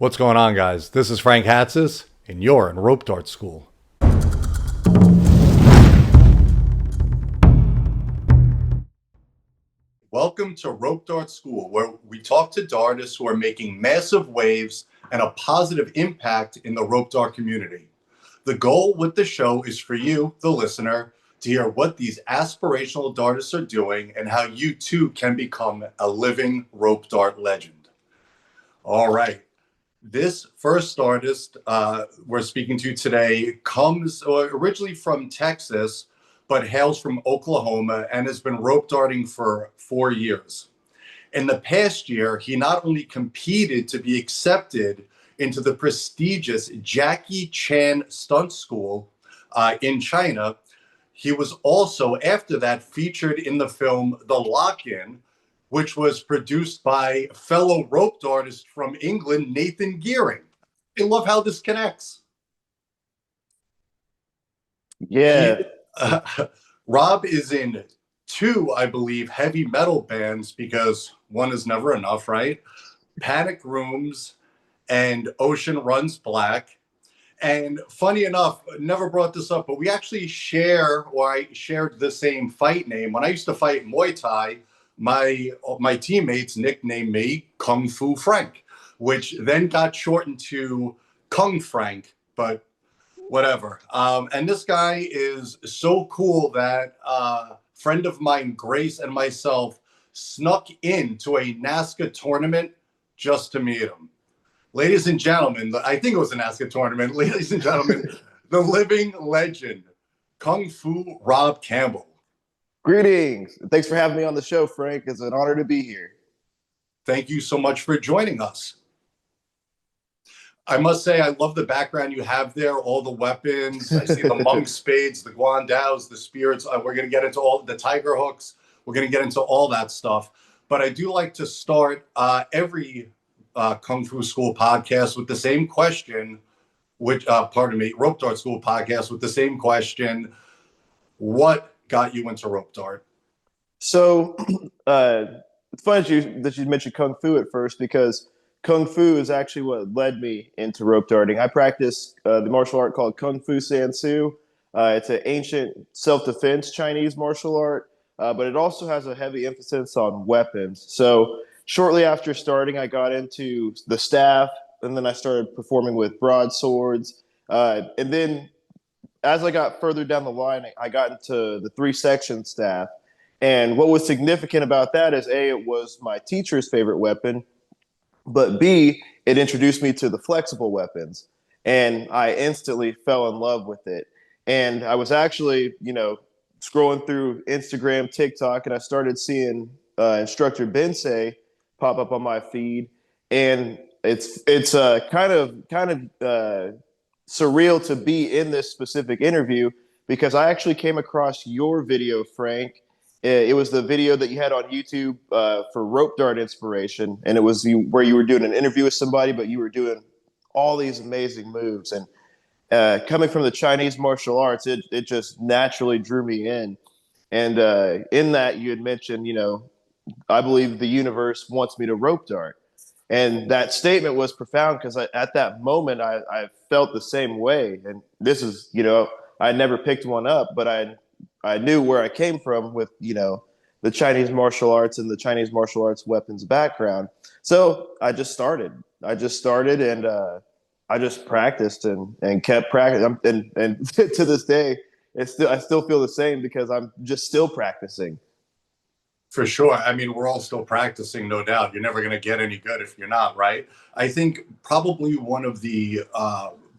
What's going on, guys? This is Frank Hatzis, and you're in Rope Dart School. Welcome to Rope Dart School, where we talk to dartists who are making massive waves and a positive impact in the rope dart community. The goal with the show is for you, the listener, to hear what these aspirational dartists are doing and how you too can become a living rope dart legend. All right. This first artist we're speaking to today comes originally from Texas, but hails from Oklahoma and has been rope darting for 4 years. In the past year, he not only competed to be accepted into the prestigious Jackie Chan Stunt School in China, he was also, after that, featured in the film The Lock-In, which was produced by fellow rope dartist from England, Nathan Gearing. I love how this connects. Yeah. Rob is in 2, I believe, heavy metal bands because one is never enough, right? Panic Rooms and Ocean Runs Black. And funny enough, never brought this up, but we actually I shared the same fight name. When I used to fight Muay Thai, my teammates nicknamed me Kung Fu Frank, which then got shortened to Kung Frank, but whatever. And this guy is so cool that a friend of mine, Grace, and myself snuck into a NASCAR tournament just to meet him. Ladies and gentlemen, I think it was a NASCAR tournament. Ladies and gentlemen, the living legend, Kung Fu Rob Campbell. Greetings. Thanks for having me on the show, Frank. It's an honor to be here. Thank you so much for joining us. I must say, I love the background you have there, all the weapons. I see the monk spades, the guandaos, the spirits. We're going to get into all the tiger hooks. We're going to get into all that stuff. But I do like to start every Kung Fu School podcast with the same question, Rope Dart School podcast with the same question. What got you into rope dart? So it's funny that you mentioned Kung Fu at first, because Kung Fu is actually what led me into rope darting. I practice the martial art called Kung Fu Sansu. It's an ancient self-defense Chinese martial art, but it also has a heavy emphasis on weapons. So shortly after starting, I got into the staff, and then I started performing with broadswords. And then as I got further down the line, I got into the 3-section staff. And what was significant about that is, A, it was my teacher's favorite weapon, but B, it introduced me to the flexible weapons. And I instantly fell in love with it. And I was actually, scrolling through Instagram, TikTok, and I started seeing instructor Bensei pop up on my feed. And it's kind of surreal to be in this specific interview, because I actually came across your video, Frank. It was the video that you had on YouTube for rope dart inspiration, and it was where you were doing an interview with somebody, but you were doing all these amazing moves. And coming from the Chinese martial arts, it just naturally drew me in. And in that, you had mentioned, I believe the universe wants me to rope dart. And that statement was profound, because at that moment, I felt the same way. And this is, I never picked one up, but I knew where I came from with, the Chinese martial arts and the Chinese martial arts weapons background. So I just started. And I just practiced and kept practicing. And to this day, I still feel the same, because I'm just still practicing. For sure. I mean, we're all still practicing, no doubt. You're never going to get any good if you're not, right? I think probably one of the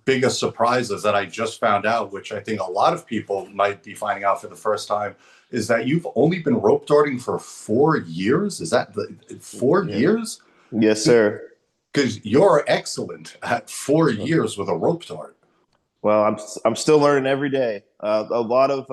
biggest surprises that I just found out, which I think a lot of people might be finding out for the first time, is that you've only been rope darting for 4 years. Is that 4 years? Yes, sir. Because you're excellent at 4 years with a rope dart. Well, I'm still learning every day. A lot of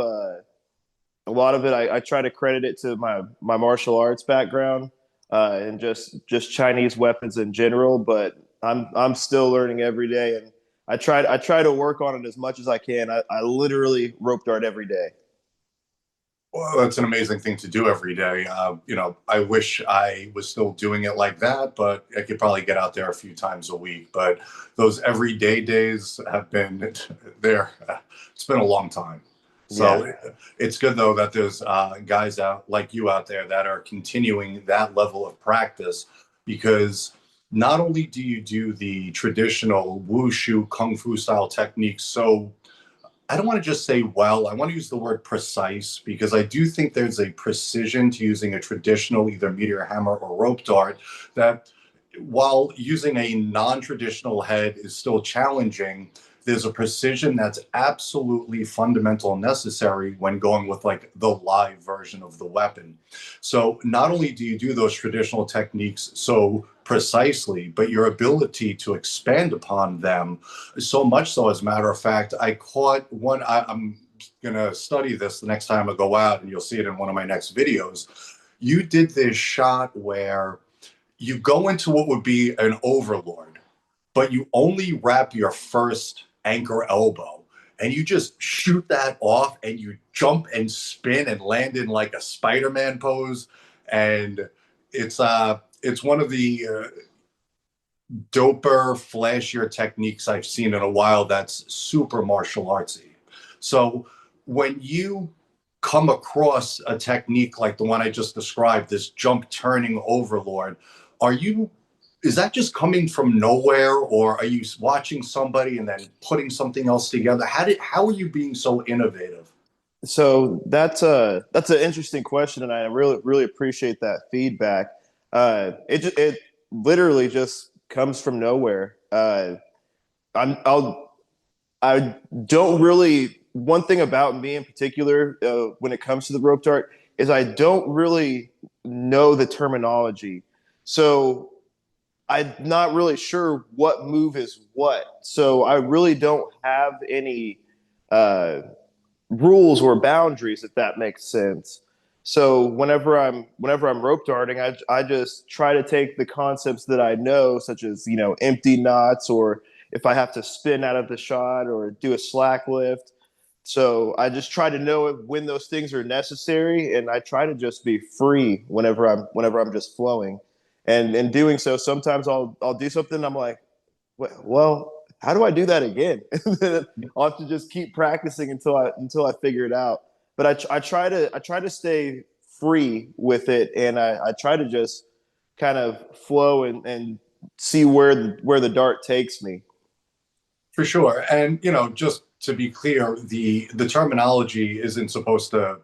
it, I try to credit it to my martial arts background and just Chinese weapons in general. But I'm still learning every day, and I try to work on it as much as I can. I literally rope dart every day. Well, that's an amazing thing to do every day. I wish I was still doing it like that, but I could probably get out there a few times a week. But those everyday days have been there. It's been a long time. Yeah. So it's good though that there's guys out like you out there that are continuing that level of practice because not only do you do the traditional wushu kung fu style techniques so I don't want to just say well, I want to use the word precise because I do think there's a precision to using a traditional either meteor hammer or rope dart that while using a non-traditional head is still challenging, there's a precision that's absolutely fundamental and necessary when going with like the live version of the weapon. So not only do you do those traditional techniques so precisely, but your ability to expand upon them so much so, as a matter of fact, I caught one. I'm going to study this the next time I go out, and you'll see it in one of my next videos. You did this shot where you go into what would be an overlord, but you only wrap your first anchor elbow and you just shoot that off and you jump and spin and land in like a Spider-Man pose. And it's one of the doper, flashier techniques I've seen in a while that's super martial artsy. So when you come across a technique like the one I just described, this jump turning overlord, are you is that just coming from nowhere or are you watching somebody and then putting something else together? How are you being so innovative? So that's an interesting question, and I really appreciate that feedback. It literally just comes from nowhere. I'm I'll I don't really. One thing about me in particular, when it comes to the rope dart, is I don't really know the terminology. So I'm not really sure what move is what. So I really don't have any uh, rules or boundaries, if that makes sense. So whenever I'm rope darting, I just try to take the concepts that I know, such as empty knots, or if I have to spin out of the shot or do a slack lift. So I just try to know when those things are necessary, and I try to just be free whenever I'm just flowing. And in doing so, sometimes I'll do something. And I'm like, well, how do I do that again? I'll have to just keep practicing until I figure it out. But I try to stay free with it, and I try to just kind of flow and see where the dart takes me. For sure. And, just to be clear, the terminology isn't supposed to,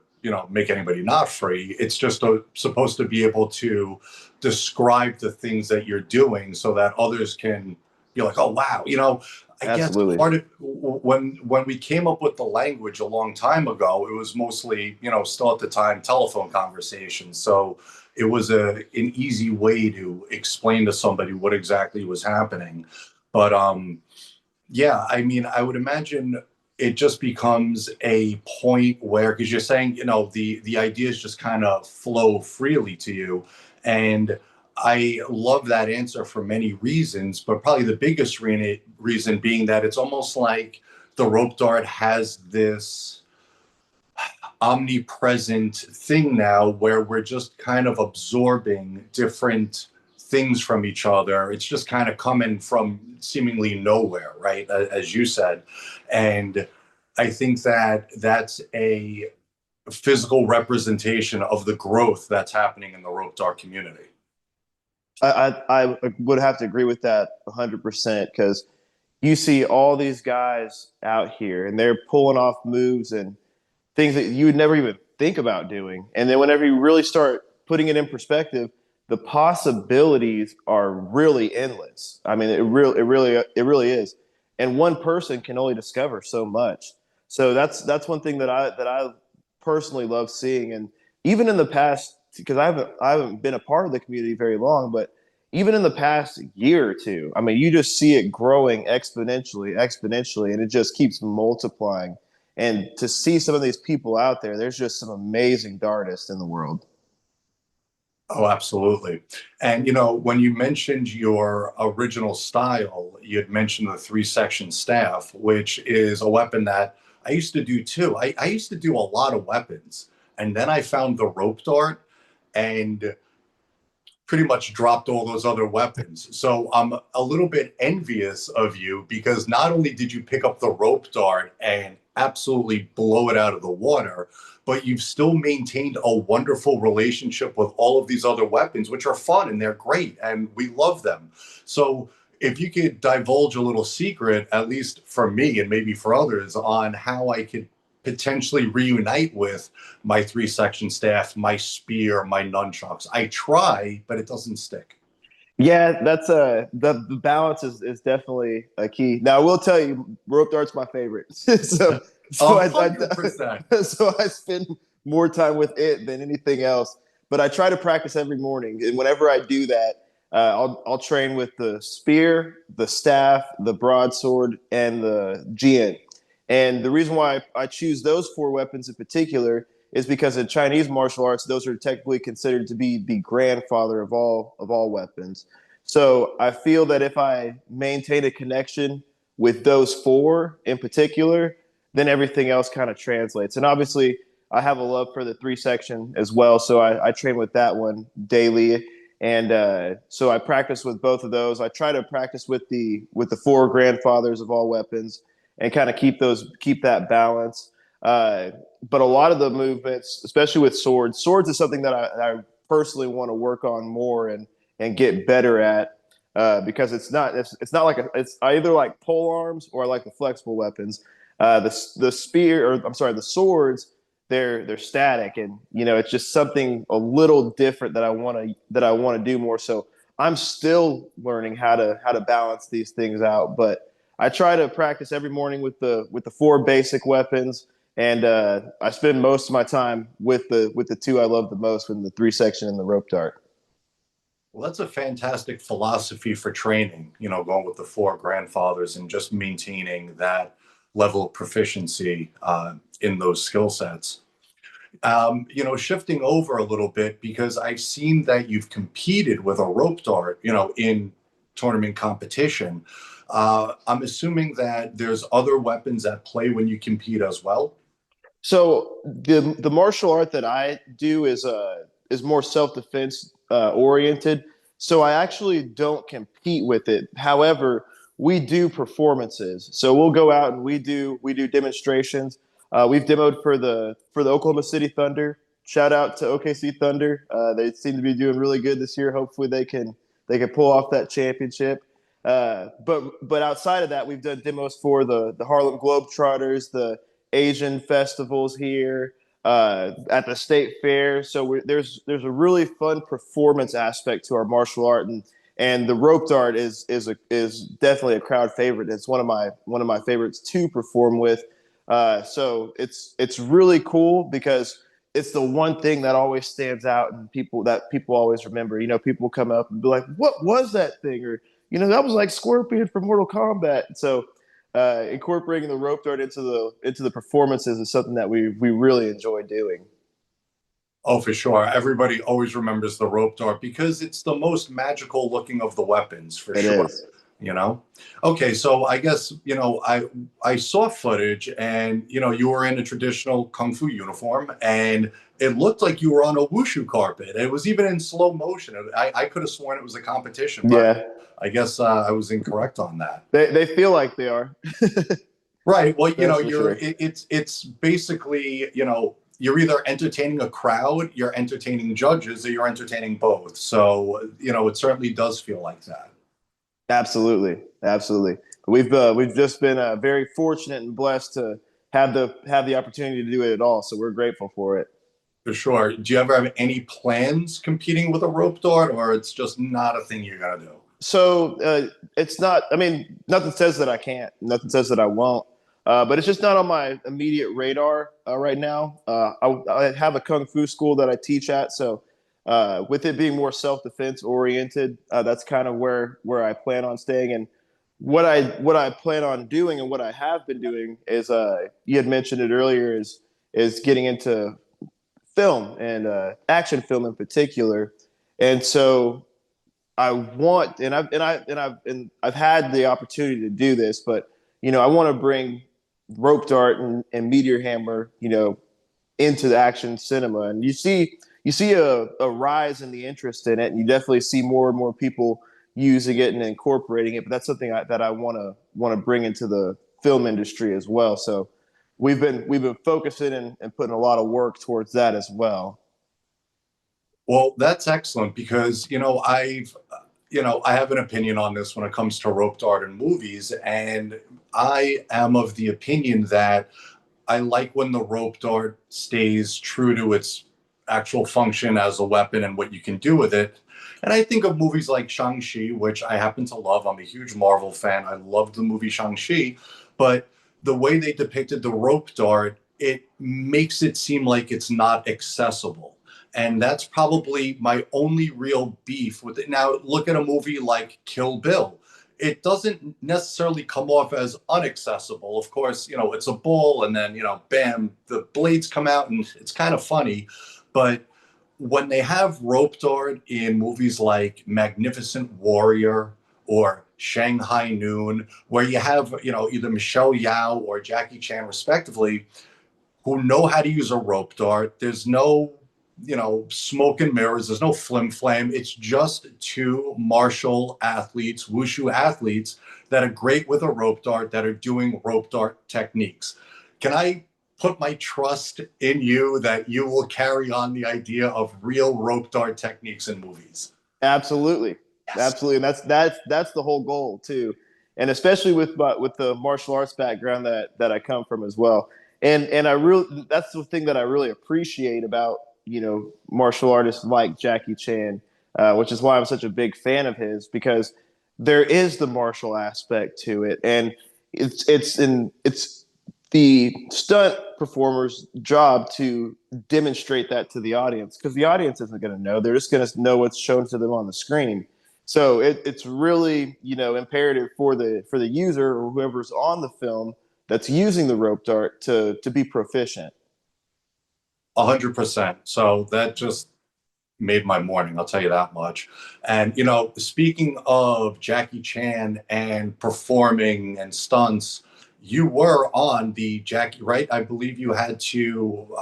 make anybody not free. It's just supposed to be able to describe the things that you're doing so that others can be like, oh, wow. I guess Absolutely. part of when we came up with the language a long time ago, it was mostly, still at the time telephone conversations. So it was an easy way to explain to somebody what exactly was happening. But yeah, I mean, I would imagine it just becomes a point where, because you're saying, the ideas just kind of flow freely to you. And I love that answer for many reasons, but probably the biggest reason being that it's almost like the rope dart has this omnipresent thing now where we're just kind of absorbing different things from each other. It's just kind of coming from seemingly nowhere, right? As you said. And I think that that's a physical representation of the growth that's happening in the rope dart community. I would have to agree with that 100% because you see all these guys out here and they're pulling off moves and things that you would never even think about doing. And then whenever you really start putting it in perspective, the possibilities are really endless. I mean, it really is. And one person can only discover so much. So that's one thing that I personally love seeing. And even in the past, because I haven't been a part of the community very long, but even in the past year or two, I mean, you just see it growing exponentially, and it just keeps multiplying. And to see some of these people out there, there's just some amazing dartists in the world. Oh, absolutely. And when you mentioned your original style, you had mentioned the three-section staff, which is a weapon that I used to do too. I used to do a lot of weapons. And then I found the rope dart and pretty much dropped all those other weapons. So I'm a little bit envious of you because not only did you pick up the rope dart and absolutely blow it out of the water, but you've still maintained a wonderful relationship with all of these other weapons, which are fun and they're great and we love them. So if you could divulge a little secret, at least for me and maybe for others, on how I could potentially reunite with my three section staff, my spear, my nunchucks. I try, but it doesn't stick. Yeah, that's the balance is definitely a key. Now I will tell you, rope dart's my favorite. so A so hundred percent. so I spend more time with it than anything else. But I try to practice every morning, and whenever I do that, I'll train with the spear, the staff, the broadsword, and the GN. And the reason why I choose those four weapons in particular is because in Chinese martial arts, those are technically considered to be the grandfather of all weapons. So I feel that if I maintain a connection with those four in particular, then everything else kind of translates. And obviously, I have a love for the three section as well, so I train with that one daily, and so I practice with both of those. I try to practice with the four grandfathers of all weapons, and kind of keep that balance. But a lot of the movements, especially with swords is something that I personally want to work on more and get better at because it's not like it's I either like pole arms or I like the flexible weapons. The spear or I'm sorry the swords they're static and you know it's just something a little different that I want to do more. So I'm still learning how to balance these things out, but I try to practice every morning with the four basic weapons, and I spend most of my time with the two I love the most, with the three section and the rope dart. Well, that's a fantastic philosophy for training, going with the four grandfathers and just maintaining that level of proficiency in those skill sets. Shifting over a little bit because I've seen that you've competed with a rope dart, in tournament competition. I'm assuming that there's other weapons at play when you compete as well. So the martial art that I do is more self defense oriented. So I actually don't compete with it. However, we do performances. So we'll go out and we do demonstrations. We've demoed for the Oklahoma City Thunder. Shout out to OKC Thunder. They seem to be doing really good this year. Hopefully they can pull off that championship. But outside of that, we've done demos for the Harlem Globetrotters, the Asian festivals here, at the state fair. So there's a really fun performance aspect to our martial art, and the rope dart is definitely a crowd favorite. It's one of my favorites to perform with. So it's really cool because it's the one thing that always stands out and people always remember. You know, people come up and be like, "What was that thing?" Or that was like Scorpion from Mortal Kombat. So incorporating the rope dart into the performances is something that we really enjoy doing. Oh, for sure. Everybody always remembers the rope dart because it's the most magical looking of the weapons, for It sure. is. You know? Okay, so I guess, I saw footage and, you were in a traditional Kung Fu uniform and it looked like you were on a wushu carpet. It was even in slow motion. I could have sworn it was a competition, but Yeah, I guess I was incorrect on that. they feel like they are. Right. Well, That's for sure. it's basically, you're either entertaining a crowd, you're entertaining judges, or you're entertaining both. So, it certainly does feel like that. Absolutely, absolutely. We've just been very fortunate and blessed to have the opportunity to do it at all. So we're grateful for it. For sure. Do you ever have any plans competing with a rope dart, or it's just not a thing you're gonna do? So it's not. I mean, nothing says that I can't. Nothing says that I won't. But it's just not on my immediate radar right now. I have a kung fu school that I teach at, so with it being more self defense oriented, that's kind of where I plan on staying. And what I plan on doing and what I have been doing is you had mentioned it earlier is getting into film and action film in particular. And so I want, and I've had the opportunity to do this, but I want to bring rope dart and meteor hammer, into the action cinema, and you see a rise in the interest in it, and you definitely see more and more people using it and incorporating it. But that's something that I want to bring into the film industry as well. So we've been focusing and putting a lot of work towards that as well. Well, that's excellent because, I have an opinion on this when it comes to rope dart and movies. And I am of the opinion that I like when the rope dart stays true to its actual function as a weapon and what you can do with it. And I think of movies like Shang-Chi, which I happen to love. I'm a huge Marvel fan. I loved the movie Shang-Chi. But the way they depicted the rope dart, it makes it seem like it's not accessible. And that's probably my only real beef with it. Now, look at a movie like Kill Bill. It doesn't necessarily come off as unaccessible. Of course, it's a bull and then, bam, the blades come out and it's kind of funny. But when they have rope dart in movies like Magnificent Warrior or Shanghai Noon, where you have, either Michelle Yao or Jackie Chan, respectively, who know how to use a rope dart. There's no, smoke and mirrors. There's no flim flam. It's just two martial athletes, wushu athletes that are great with a rope dart, that are doing rope dart techniques. Can I put my trust in you that you will carry on the idea of real rope dart techniques in movies? Absolutely, Yes. absolutely, and that's the whole goal too, and especially with the martial arts background that I come from as well, and I really that's the thing that I really appreciate about martial artists like Jackie Chan, which is why I'm such a big fan of his, because there is the martial aspect to it, and it's the stunt performer's job to demonstrate that to the audience, because the audience isn't going to know. They're just going to know what's shown to them on the screen. So it's really imperative for the user or whoever's on the film that's using the rope dart to be proficient. 100%. So that just made my morning, I'll tell you that much. And, speaking of Jackie Chan and performing and stunts, you were on the Jackie, right? I believe you had to,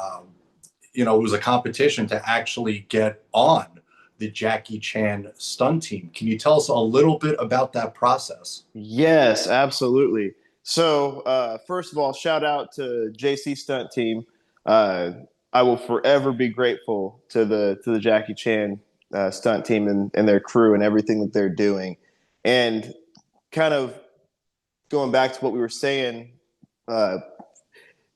it was a competition to actually get on the Jackie Chan stunt team. Can you tell us a little bit about that process? Yes, absolutely. So first of all, shout out to JC Stunt Team. Uh, I will forever be grateful to the Jackie Chan stunt team and their crew and everything that they're doing. And kind of going back to what we were saying, uh,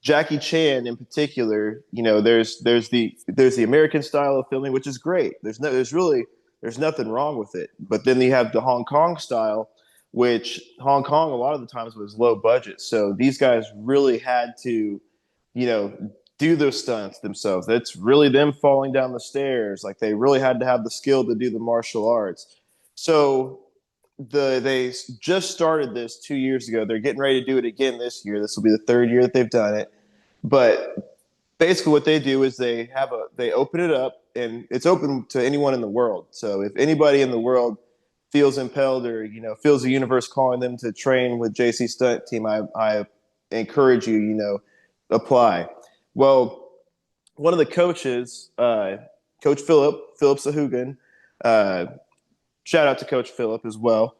Jackie Chan in particular, there's the American style of filming, which is great. There's nothing wrong with it. But then you have the Hong Kong style, which Hong Kong a lot of the times was low budget. So these guys really had to, you know, do those stunts themselves. It's really them falling down the stairs. Like they really had to have the skill to do the martial arts. So they just started this 2 years ago. They're getting ready to do it again this year. This will be the third year that they've done it. But basically, what they do is they open it up, and it's open to anyone in the world. So if anybody in the world feels impelled or feels the universe calling them to train with JC Stunt Team, I encourage you, apply. Well, one of the coaches, Coach Philip Sahugan, uh, shout out to Coach Philip as well.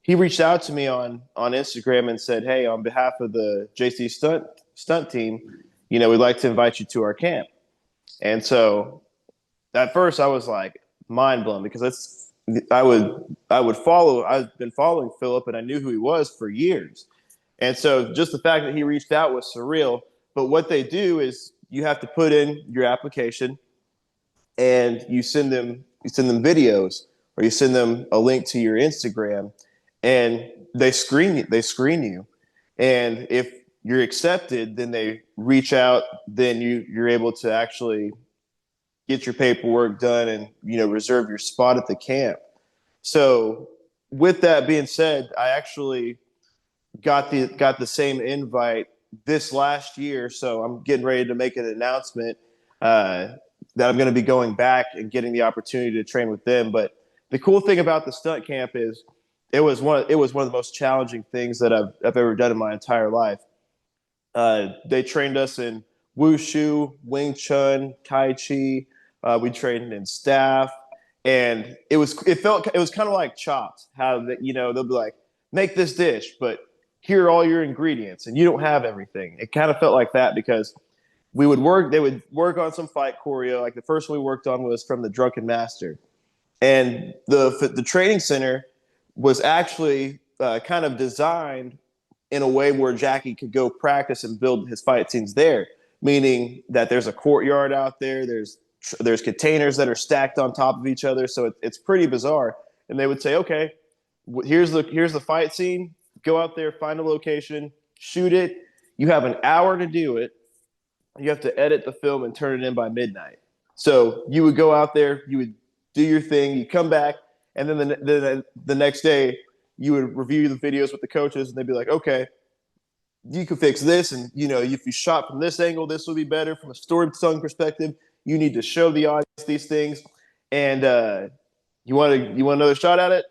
He reached out to me on Instagram and said, "Hey, on behalf of the JC Stunt Team, we'd like to invite you to our camp." And so at first I was like mind blown, because I would follow. I've been following Philip and I knew who he was for years, and so just the fact that he reached out was surreal. But what they do is you have to put in your application and you send them videos, or you send them a link to your Instagram, and they screen you, and if you're accepted, then they reach out, then you're able to actually get your paperwork done and reserve your spot at the camp. So with that being said, I actually got the same invite this last year, so I'm getting ready to make an announcement uh, that I'm going to be going back and getting the opportunity to train with them. But the cool thing about the stunt camp is it was one of the most challenging things that I've ever done in my entire life. They trained us in wushu, Wing Chun, Tai Chi. We trained in staff, and it was kind of like Chopped. How that they'll be like, make this dish, but here are all your ingredients, and you don't have everything. It kind of felt like that because we would work. They would work on some fight choreo. Like the first one we worked on was from the Drunken Master, and the training center was actually kind of designed in a way where Jackie could go practice and build his fight scenes there. Meaning that there's a courtyard out there. There's containers that are stacked on top of each other, so it's pretty bizarre. And they would say, okay, here's the fight scene. Go out there, find a location, shoot it. You have an hour to do it. You have to edit the film and turn it in by midnight. So you would go out there, you would do your thing, you come back, and then the next day you would review the videos with the coaches, and they'd be like, okay, you can fix this, and if you shot from this angle, this will be better from a storytelling perspective. You need to show the audience these things, and you want another shot at it.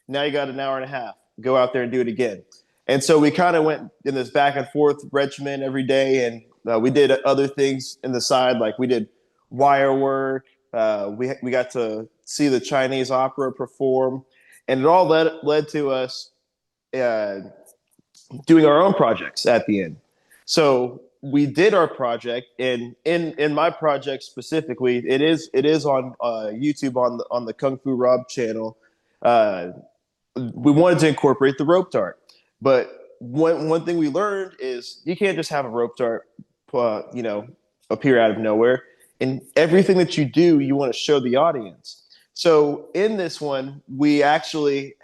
Now you got an hour and a half. Go out there and do it again. And so we kind of went in this back and forth regimen every day, and we did other things in the side, like we did wire work. We got to see the Chinese opera perform, and it all led to us uh, doing our own projects at the end. So we did our project, and in my project specifically, it is on YouTube on the Kung Fu Rob channel. Uh, we wanted to incorporate the rope dart, but one thing we learned is you can't just have a rope dart, appear out of nowhere. And everything that you do, you want to show the audience. So in this one, we decided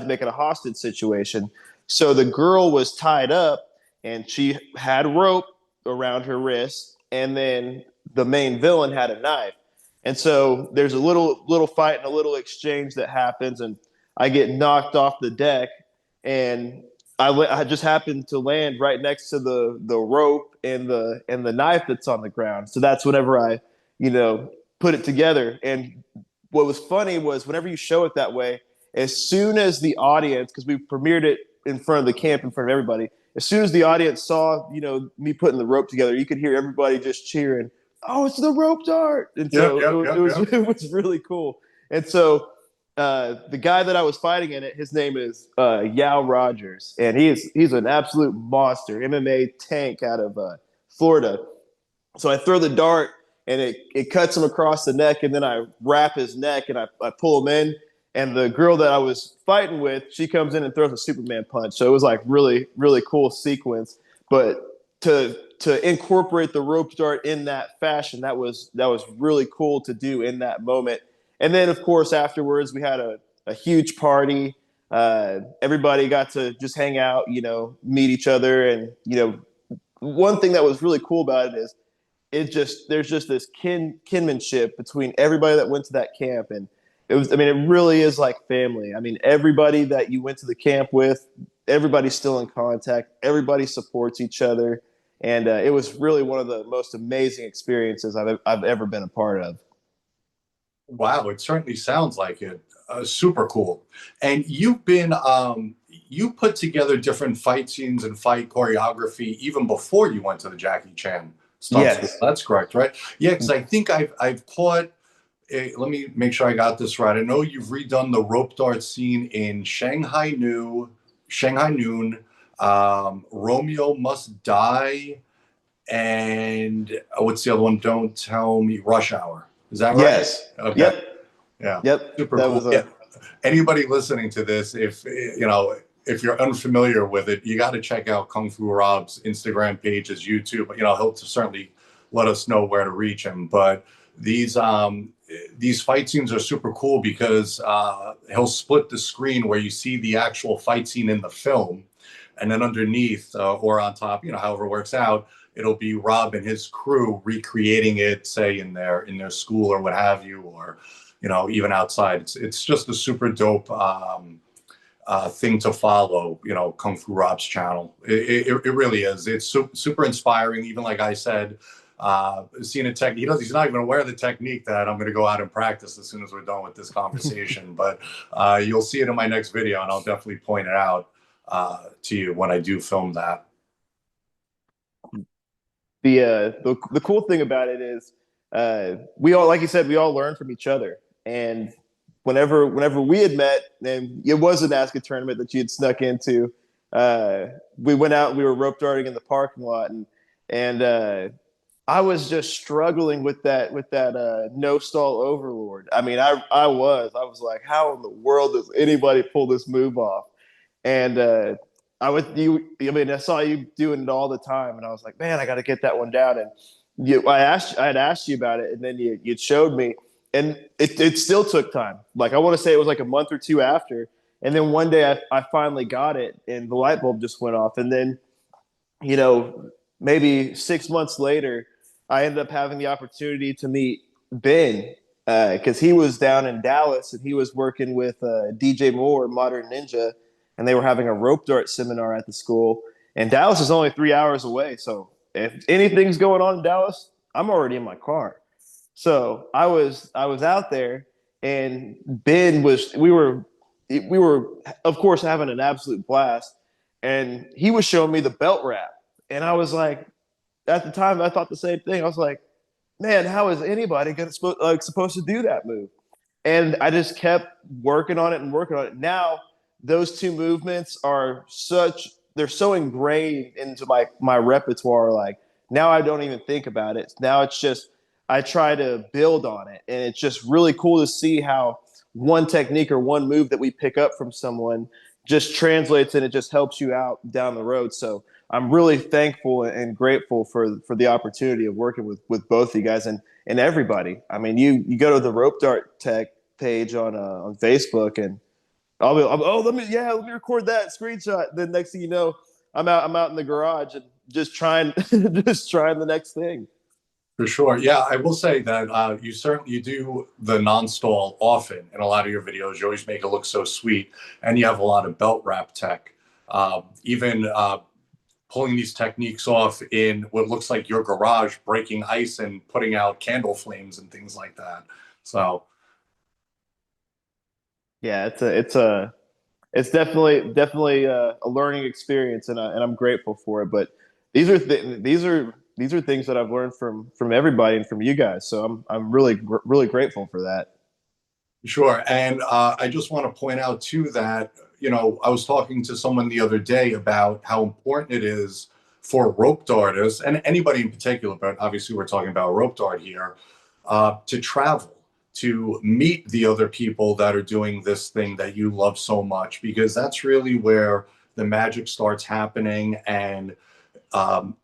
to make it a hostage situation. So the girl was tied up, and she had rope around her wrist, and then the main villain had a knife. And so there's a little fight and a little exchange that happens, and I get knocked off the deck, and I just happened to land right next to the rope and the knife that's on the ground. So that's whenever I, put it together. And what was funny was whenever you show it that way, as soon as the audience, because we premiered it in front of the camp, in front of everybody, as soon as the audience saw, me putting the rope together, you could hear everybody just cheering, "Oh, it's the rope dart!" And so it was really cool. And so the guy that I was fighting in it, his name is Yao Rogers, and he's an absolute monster, MMA tank out of Florida. So I throw the dart, and it cuts him across the neck, and then I wrap his neck, and I pull him in. And the girl that I was fighting with, she comes in and throws a Superman punch. So it was like really, really cool sequence. But to incorporate the rope dart in that fashion, that was really cool to do in that moment. And then, of course, afterwards, we had a huge party. Everybody got to just hang out, meet each other. And, one thing that was really cool about it is there's just this kinship between everybody that went to that camp. And it really is like family. I mean, everybody that you went to the camp with, everybody's still in contact. Everybody supports each other. And it was really one of the most amazing experiences I've ever been a part of. Wow, it certainly sounds like it. Super cool. And you put together different fight scenes and fight choreography even before you went to the Jackie Chan stunt school. Yes. That's correct, right? Yeah, because I think I've caught. Let me make sure I got this right. I know you've redone the rope dart scene in Shanghai Noon, Romeo Must Die, and what's the other one? Don't Tell Me, Rush Hour. Is that right? Yes. Okay. Yep. Yeah. Yep. Super That cool. was Yeah. Anybody listening to this, if you're unfamiliar with it, you got to check out Kung Fu Rob's Instagram page, his YouTube. He'll certainly let us know where to reach him. But these fight scenes are super cool because he'll split the screen where you see the actual fight scene in the film, and then underneath or on top, however it works out, it'll be Rob and his crew recreating it, say in their school or what have you, or even outside. It's just a super dope thing to follow. Kung Fu Rob's channel. It really is. It's super inspiring. Even like I said, seeing a tech, he's not even aware of the technique that I'm going to go out and practice as soon as we're done with this conversation. But you'll see it in my next video, and I'll definitely point it out to you when I do film that. The cool thing about it is we all, like you said, we all learn from each other. And whenever we had met, and it was an ASCA tournament that you had snuck into, we went out and we were rope darting in the parking lot, and I was just struggling with that no stall overlord. I mean, I was like, how in the world does anybody pull this move off? And I mean, I saw you doing it all the time, and I was like, man, I got to get that one down. And I had asked you about it, and then you showed me, and it still took time. Like I want to say it was like a month or two after, and then one day I finally got it, and the light bulb just went off, and then you know maybe 6 months later, I ended up having the opportunity to meet Ben because he was down in Dallas and he was working with DJ Moore, Modern Ninja, and they were having a rope dart seminar at the school. And Dallas is only 3 hours away, so if anything's going on in Dallas, I'm already in my car. So I was out there, and Ben was we were of course having an absolute blast, and he was showing me the belt wrap, and I was like, at the time I thought the same thing. I was like, man, how is anybody supposed to do that move? And I just kept working on it and working on it. Now those two movements are they're so ingrained into my repertoire. Like now I don't even think about it. Now it's just I try to build on it, and it's just really cool to see how one technique or one move that we pick up from someone just translates and it just helps you out down the road. So I'm really thankful and grateful for the opportunity of working with both of you guys and everybody. I mean, you go to the Rope Dart Tech page on Facebook, and oh let me record that screenshot. Then next thing you know, I'm out in the garage and just trying just trying the next thing. For sure. Yeah, I will say that you do the non-stall often in a lot of your videos. You always make it look so sweet, and you have a lot of belt wrap tech. Even pulling these techniques off in what looks like your garage, breaking ice and putting out candle flames and things like that. So, Yeah, it's definitely a learning experience, and I'm grateful for it. But these are things that I've learned from everybody and from you guys. So I'm really grateful for that. sure. And I just want to point out too that, I was talking to someone the other day about how important it is for rope darters and anybody in particular, but obviously we're talking about rope dart here, to travel, to meet the other people that are doing this thing that you love so much, because that's really where the magic starts happening, and um,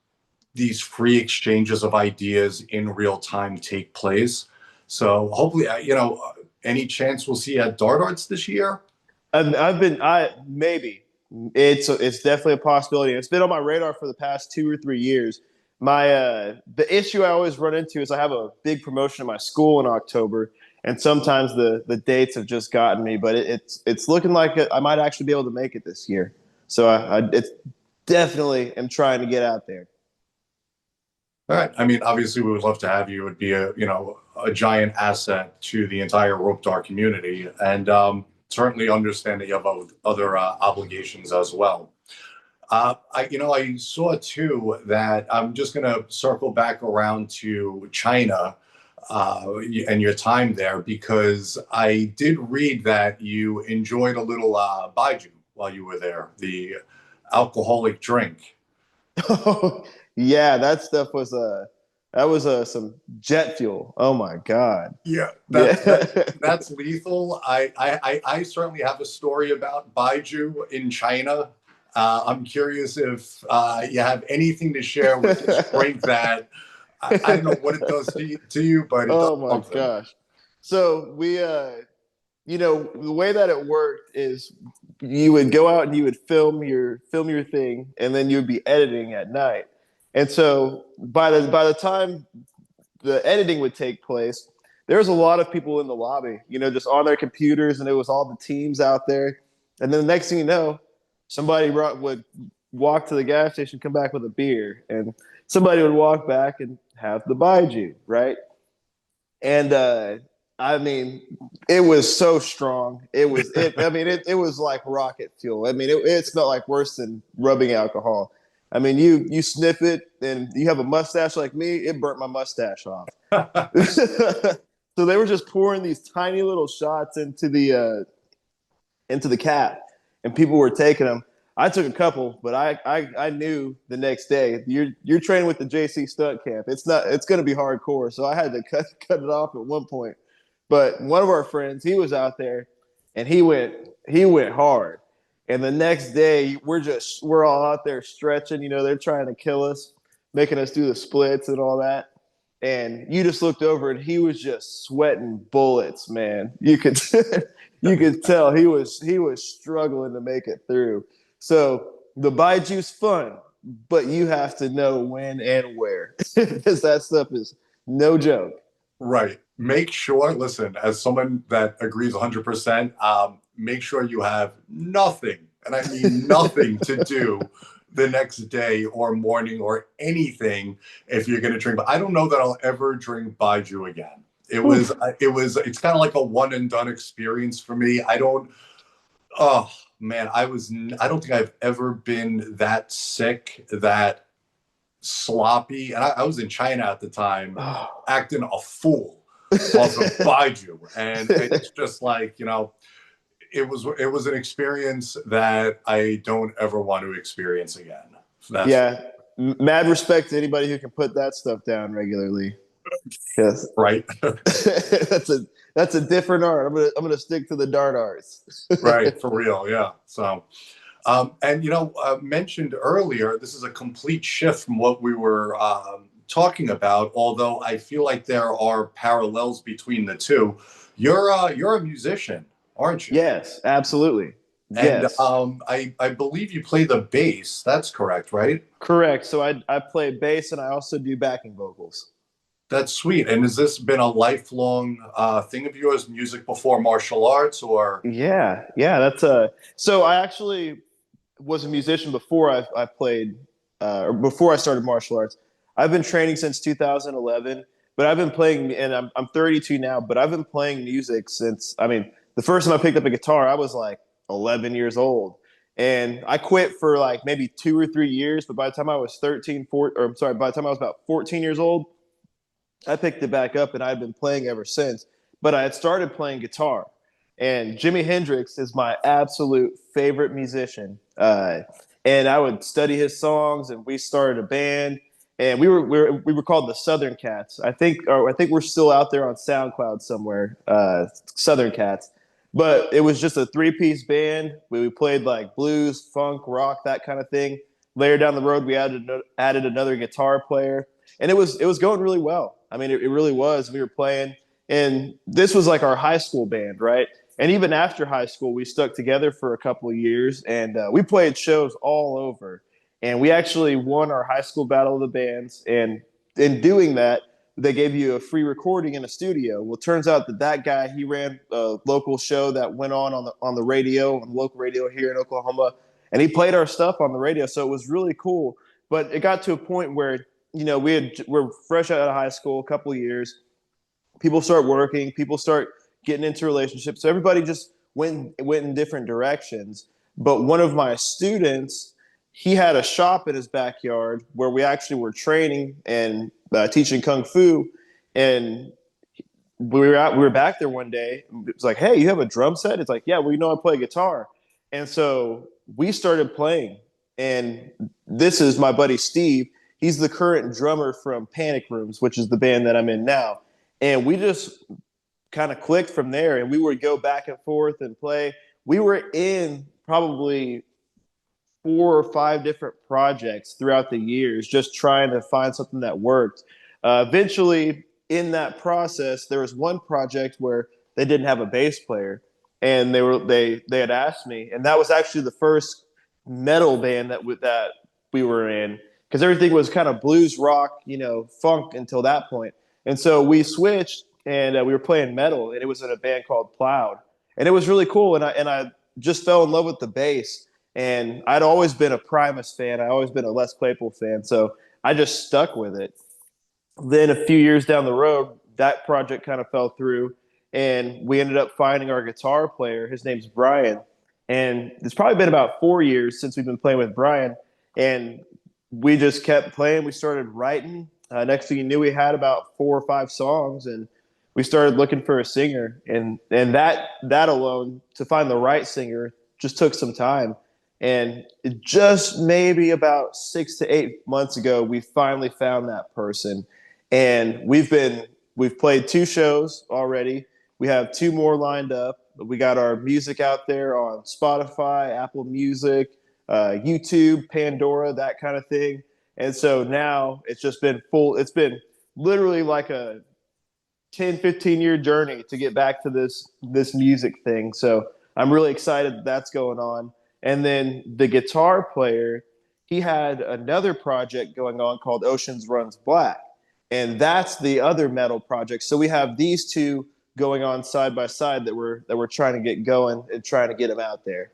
these free exchanges of ideas in real time take place. So hopefully, any chance we'll see you at Dart Arts this year? I maybe it's definitely a possibility. It's been on my radar for the past 2 or 3 years. My the issue I always run into is I have a big promotion at my school in October, and sometimes the dates have just gotten me. But it's looking like I might actually be able to make it this year. So I it's definitely am trying to get out there. All right. I mean, obviously, we would love to have you. It would be a giant asset to the entire rope dart community, and certainly understand that you have other obligations as well. I saw too that I'm just going to circle back around to China and your time there, because I did read that you enjoyed a little baijiu while you were there, the alcoholic drink. Yeah, that stuff was that was some jet fuel. Oh my god. Yeah, Yeah. that's lethal. I certainly have a story about baijiu in China. I'm curious if you have anything to share with this drink that I don't know what it does to you, but it does Oh my something. gosh. So the way that it worked is you would go out and you would film your thing, and then you would be editing at night. And so by the time the editing would take place, there was a lot of people in the lobby, just on their computers, and it was all the teams out there. And then the next thing you know, somebody would walk to the gas station, come back with a beer, and somebody would walk back and have the baijiu, right? And I mean, it was so strong. I mean, it was like rocket fuel. I mean, it smelled like worse than rubbing alcohol. I mean, you sniff it, and you have a mustache like me. It burnt my mustache off. So they were just pouring these tiny little shots into the cap, and people were taking them. I took a couple, but I knew the next day you're training with the JC stunt camp. It's going to be hardcore, so I had to cut it off at one point. But one of our friends, he was out there, and he went hard. And the next day, we're all out there stretching. You know, they're trying to kill us, making us do the splits and all that. And you just looked over, and he was just sweating bullets, man. You could you could tell he was struggling to make it through. So the baiju's fun, but you have to know when and where, because that stuff is no joke. Right. Make sure, listen, as someone that agrees 100%, make sure you have nothing, and I mean nothing to do the next day or morning or anything if you're going to drink. But I don't know that I'll ever drink Baijiu again. It's kind of like a one and done experience for me. Oh man, I don't think I've ever been that sick, that sloppy. And I was in China at the time, acting a fool off of Baijiu. And it's just like, it was an experience that I don't ever want to experience again. That's Yeah, mad respect to anybody who can put that stuff down regularly. Yes, right. that's a different art. I'm gonna stick to the dart arts. Right. For real. Yeah. So, and mentioned earlier, this is a complete shift from what we were talking about. Although I feel like there are parallels between the two. You're a musician, aren't you? Yes, absolutely. And Yes, I believe you play the bass. That's correct, right? correct. So I play bass and I also do backing vocals. That's sweet. And has this been a lifelong thing of yours, music before martial arts, or? Yeah, yeah. So I actually was a musician before I played or before I started martial arts. I've been training since 2011, but I've been playing, and I'm 32 now, but I've been playing music since, I mean, the first time I picked up a guitar, I was like 11 years old. And I quit for like maybe 2 or 3 years, but by the time I was 13, 4, or I'm sorry, by the time I was about 14 years old, I picked it back up and I've been playing ever since. But I had started playing guitar, and Jimi Hendrix is my absolute favorite musician. And I would study his songs, and we started a band, and we were called the Southern Cats. I think we're still out there on SoundCloud somewhere, Southern Cats. But it was just a three-piece band. We played like blues, funk, rock, that kind of thing. Later down the road, we added another guitar player, and it was going really well. I mean, it really was. We were playing, and this was like our high school band, right? And even after high school, we stuck together for a couple of years, and we played shows all over. And we actually won our high school battle of the bands. And in doing that, they gave you a free recording in a studio. Well, it turns out that guy, he ran a local show that went on the radio, on the local radio here in Oklahoma, and he played our stuff on the radio. So it was really cool. But it got to a point where we're fresh out of high school, a couple of years. People start working. People start getting into relationships. So everybody just went in different directions. But one of my students, he had a shop in his backyard where we actually were training and teaching kung fu. And we were back there one day. It was like, hey, you have a drum set? It's like, yeah, well, I play guitar. And so we started playing. And this is my buddy Steve. He's the current drummer from Panic Rooms, which is the band that I'm in now. And we just kind of clicked from there, and we would go back and forth and play. We were in probably 4 or 5 different projects throughout the years, just trying to find something that worked. Eventually, in that process, there was one project where they didn't have a bass player, and they had asked me, and that was actually the first metal band that we were in, because everything was kind of blues rock, funk until that point. And so we switched, and we were playing metal, and it was in a band called Plowed, and it was really cool. And I just fell in love with the bass, and I'd always been a Primus fan. I always been a Les Claypool fan, so I just stuck with it. Then a few years down the road, that project kind of fell through, and we ended up finding our guitar player. His name's Brian, and it's probably been about 4 years since we've been playing with Brian, and we just kept playing. We started writing. Next thing you knew, we had about 4 or 5 songs, and we started looking for a singer. And that alone, to find the right singer, just took some time. And just maybe about 6 to 8 months ago, we finally found that person. And we've played 2 shows already. We have 2 more lined up. We got our music out there on Spotify, Apple Music, YouTube, Pandora, that kind of thing. And so now it's just been full. It's been literally like a 10, 15-year journey to get back to this music thing. So I'm really excited that that's going on. And then the guitar player, he had another project going on called Oceans Runs Black. And that's the other metal project. So we have these two going on side by side that we're trying to get going and trying to get them out there.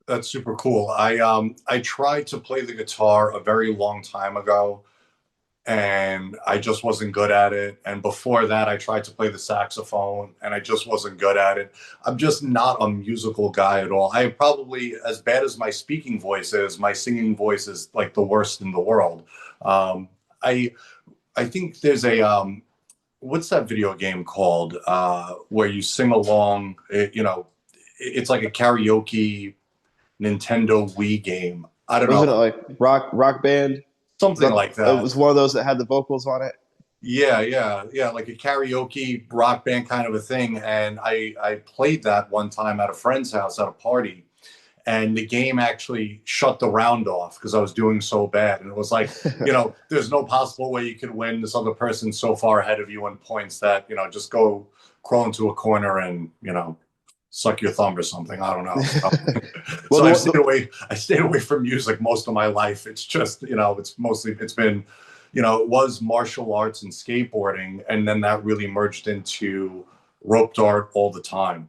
That's super cool. I tried to play the guitar a very long time ago, and I just wasn't good at it. And before that, I tried to play the saxophone, and I just wasn't good at it. I'm just not a musical guy at all. I probably, as bad as my speaking voice is, my singing voice is like the worst in the world. Um, I I think there's a what's that video game called where you sing along? It's like a karaoke Nintendo Wii game. I don't Wasn't it know, like rock band? something like It that. was one of those that had the vocals on it. Yeah, yeah, yeah, like a karaoke rock band kind of a thing. And I played that one time at a friend's house at a party, and the game actually shut the round off because I was doing so bad. And it was like, there's no possible way you could win. This other person's so far ahead of you in points that, just go crawl into a corner and, suck your thumb or something. I don't know. So, Well, so I stayed away from music most of my life. It's just, it's been, it was martial arts and skateboarding. And then that really merged into rope dart all the time.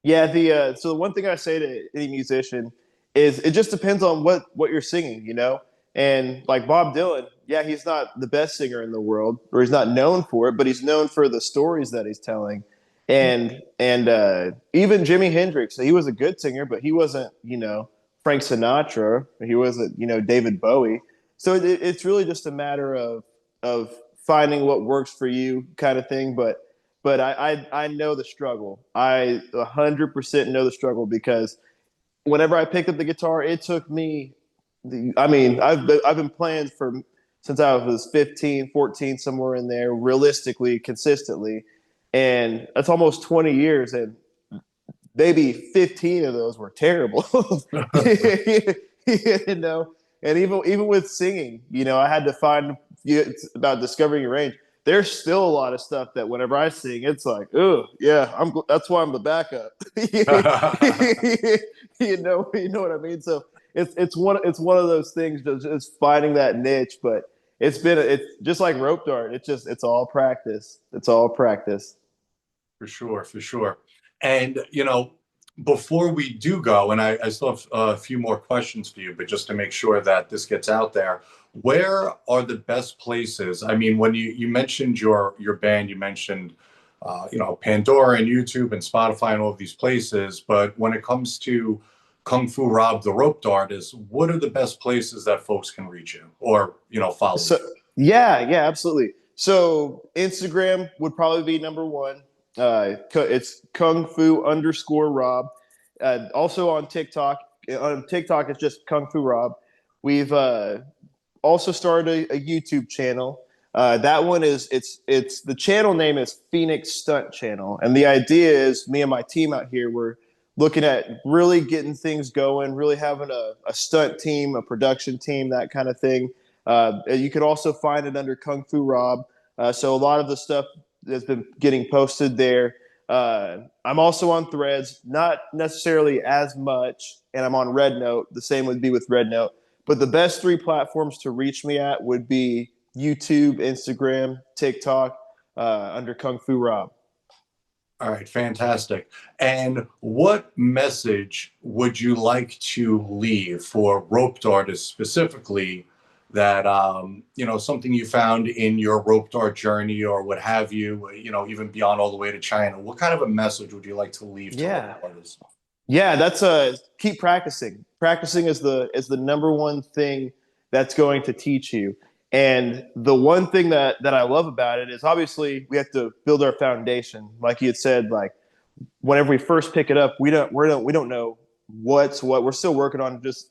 yeah, the one thing I say to any musician is it just depends on what you're singing, you know. And like Bob Dylan, yeah, he's not the best singer in the world, or he's not known for it, but he's known for the stories that he's telling. And even Jimi Hendrix, he was a good singer, but he wasn't, Frank Sinatra. He wasn't, David Bowie. So it's really just a matter of finding what works for you, kind of thing. But I know the struggle. I 100% know the struggle because whenever I picked up the guitar, it took me. I mean, I've been playing since I was 15, 14, somewhere in there, realistically, consistently, and that's almost 20 years, and maybe 15 of those were terrible. you know, and even with singing, I had to find it's about discovering your range. There's still a lot of stuff that whenever I sing, it's like, oh yeah, that's why I'm the backup. You know what I mean. So it's one of those things, just finding that niche. But it's just like rope dart. It's all practice. It's all practice. For sure, for sure. And, before we do go, and I still have a few more questions for you, but just to make sure that this gets out there, where are the best places? I mean, when you mentioned your band, you mentioned, Pandora and YouTube and Spotify and all of these places, but when it comes to Kung Fu Rob, the rope artist, what are the best places that folks can reach you or, follow So you? yeah, absolutely. So Instagram would probably be number one. It's Kung Fu underscore Rob. Also on TikTok. On TikTok, it's just Kung Fu Rob. We've also started a YouTube channel. That one it's the channel name is Phoenix Stunt Channel, and the idea is me and my team out here we're looking at really getting things going, really having a stunt team, a production team, that kind of thing. You can also find it under Kung Fu Rob. So a lot of the stuff that's been getting posted there. I'm also on Threads, not necessarily as much, and I'm on Red Note. The same would be with Red Note. But the best 3 platforms to reach me at would be YouTube, Instagram, TikTok, under Kung Fu Rob. All right, fantastic. And what message would you like to leave for rope artists specifically that something you found in your rope dart journey or what have you, even beyond all the way to China? What kind of a message would you like to leave to rope Yeah. artists? Yeah, that's keep practicing. Practicing is the number one thing that's going to teach you. And the one thing that I love about it is obviously we have to build our foundation. Like you had said, like whenever we first pick it up, we don't know what's what. We're still working on just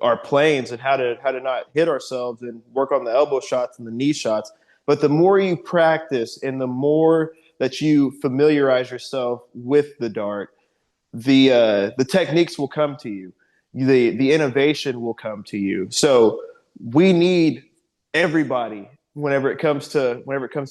our planes and how to not hit ourselves and work on the elbow shots and the knee shots. But the more you practice and the more that you familiarize yourself with the dart, the techniques will come to you. The innovation will come to you. So we need everybody whenever it comes to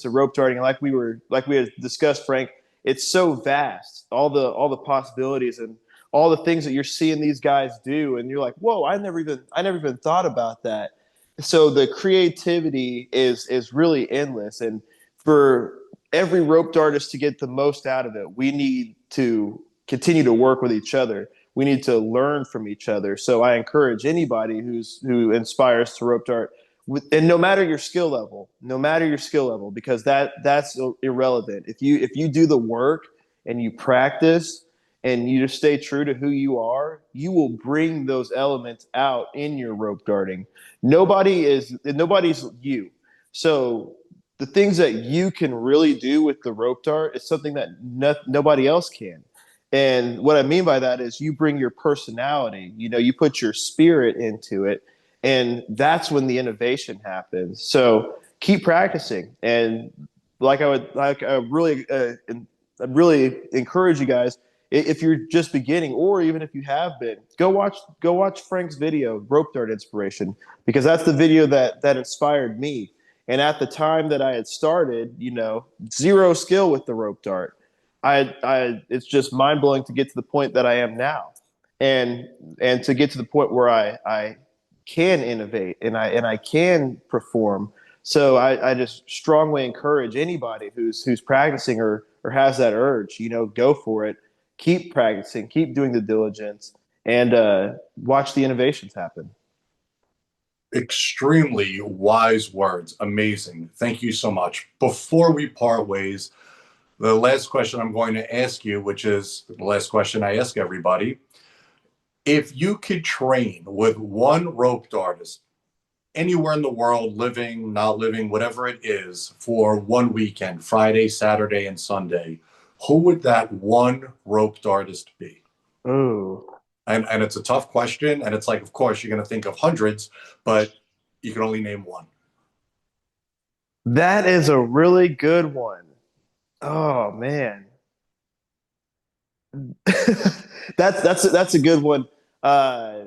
rope darting. Like we had discussed, Frank, it's so vast. All the possibilities and all the things that you're seeing these guys do, and you're like, whoa, I never even thought about that. So the creativity is really endless, and for every rope dartist to get the most out of it, we need to continue to work with each other. We need to learn from each other. So I encourage anybody who inspires to rope dart, and no matter your skill level, because that's irrelevant. If you do the work and you practice and you just stay true to who you are, you will bring those elements out in your rope darting. Nobody's you. So the things that you can really do with the rope dart is something that nobody else can. And what I mean by that is you bring your personality, you put your spirit into it, and that's when the innovation happens. So keep practicing. And I really encourage you guys, if you're just beginning, or even if you have been, go watch Frank's video, Rope Dart Inspiration, because that's the video that inspired me. And at the time that I had started, zero skill with the rope dart. It's just mind blowing to get to the point that I am now, and to get to the point where I can innovate and I can perform. So I just strongly encourage anybody who's practicing or has that urge, go for it. Keep practicing, keep doing the diligence, and watch the innovations happen. Extremely wise words. Amazing. Thank you so much. Before we part ways, the last question I'm going to ask you, which is the last question I ask everybody. If you could train with one rope dartist anywhere in the world, living, not living, whatever it is, for one weekend, Friday, Saturday, and Sunday, who would that one rope dartist be? Ooh. And it's a tough question. And it's like, of course, you're going to think of hundreds, but you can only name one. That is a really good one. Oh man. That's a good one. Uh,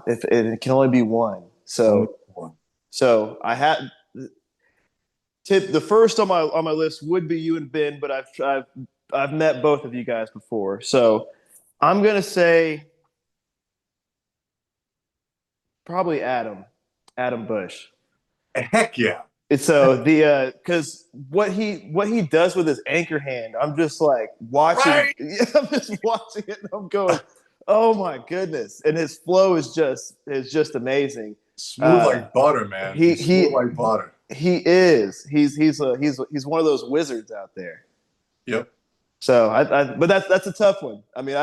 if it can only be one. Only So one. so I had the first on my list would be you and Ben, but I've met both of you guys before. So I'm gonna say probably Adam Bush. Heck yeah. And so the because what he does with his anchor hand, I'm just like watching. Right. I'm just watching it, and I'm going, oh my goodness! And his flow is just amazing. Smooth like butter, man. He He's smooth he like butter. he is. He's one of those wizards out there. Yep. So but that's a tough one. I mean,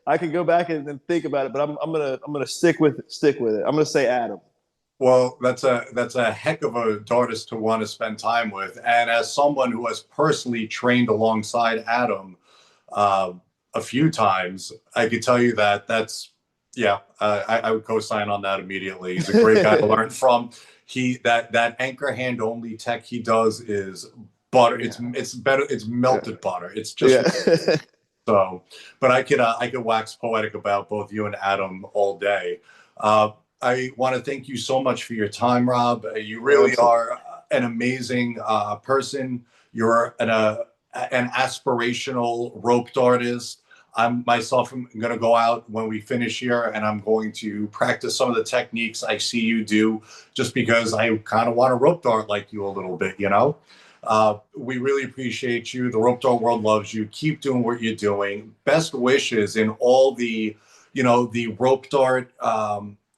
I could go back and think about it, but I'm gonna stick with it. I'm gonna say Adam. Well, that's a heck of a artist to want to spend time with. And as someone who has personally trained alongside Adam uh, a few times, I could tell you that's yeah, I would co-sign on that immediately. He's a great guy to learn from. That anchor hand only tech he does is butter. Yeah. It's better. It's melted Yeah. butter. It's just so. But I could wax poetic about both you and Adam all day. I want to thank you so much for your time, Rob. You really are an amazing person. You're an aspirational rope artist. I'm myself am going to go out when we finish here and I'm going to practice some of the techniques I see you do just because I kind of want to rope dart like you a little bit. We really appreciate you. The rope dart world loves you. Keep doing what you're doing. Best wishes in all the rope dart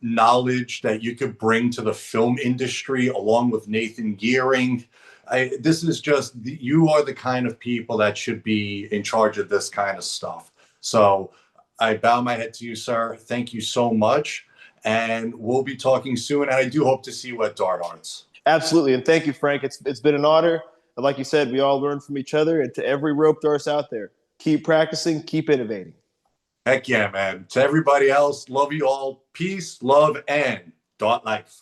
knowledge that you could bring to the film industry along with Nathan Gearing. This is just, you are the kind of people that should be in charge of this kind of stuff. So I bow my head to you, sir. Thank you so much. And we'll be talking soon. And I do hope to see you at Dart Arts. Absolutely, and thank you, Frank. It's been an honor. And like you said, we all learn from each other. And to every rope artist out there, keep practicing, keep innovating. Heck yeah, man. To everybody else, love you all. Peace, love, and Dart Life.